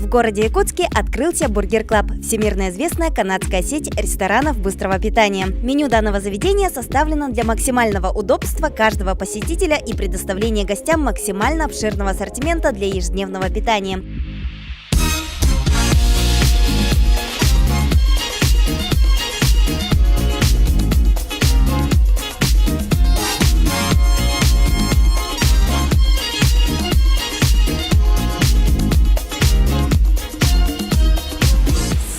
В городе Якутске открылся Бургер Клаб – всемирно известная канадская сеть ресторанов быстрого питания. Меню данного заведения составлено для максимального удобства каждого посетителя и предоставления гостям максимально обширного ассортимента для ежедневного питания.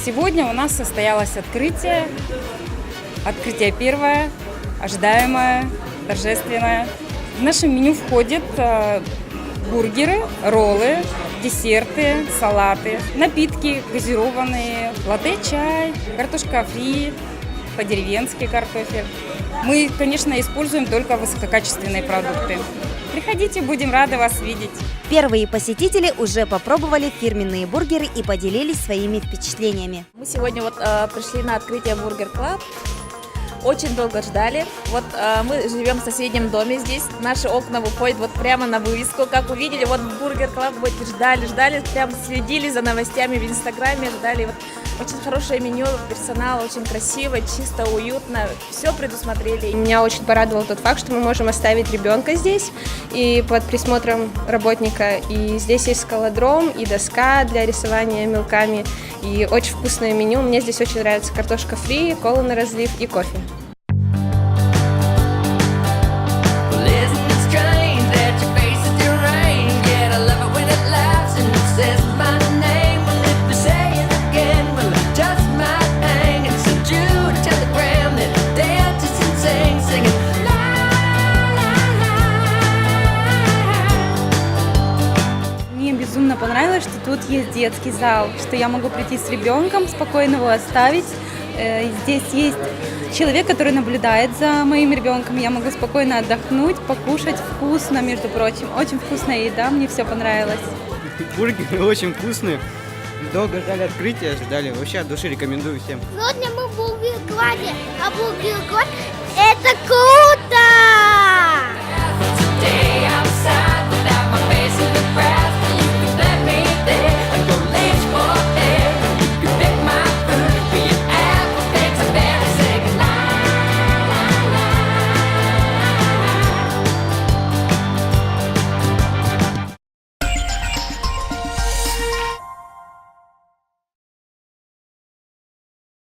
Сегодня у нас состоялось открытие первое, ожидаемое, торжественное. В наше меню входят бургеры, роллы, десерты, салаты, напитки газированные, латте, чай, картошка фри, по-деревенски картофель. Мы, конечно, используем только высококачественные продукты. Приходите, будем рады вас видеть. Первые посетители уже попробовали фирменные бургеры и поделились своими впечатлениями. Мы сегодня пришли на открытие Бургер Клаб. Очень долго ждали. Мы живем в соседнем доме здесь. Наши окна выходят прямо на вывеску. Как увидели, Бургер Клаб, ждали, прям следили за новостями в Инстаграме, ждали. Очень хорошее меню, персонал очень красиво, чисто, уютно. Все предусмотрели. Меня очень порадовал тот факт, что мы можем оставить ребенка здесь и под присмотром работника. И здесь есть скалодром и доска для рисования мелками. И очень вкусное меню. Мне здесь очень нравится картошка фри, кола на разлив и кофе. Безумно понравилось, что тут есть детский зал, что я могу прийти с ребенком, спокойно его оставить. Здесь есть человек, который наблюдает за моим ребенком. Я могу спокойно отдохнуть, покушать вкусно, между прочим. Очень вкусная еда, мне все понравилось. Бургеры очень вкусные. Долго ждали открытия, Вообще от души рекомендую всем. Сегодня мы в Бургер Клабе, а Бургер Клаб — это круто!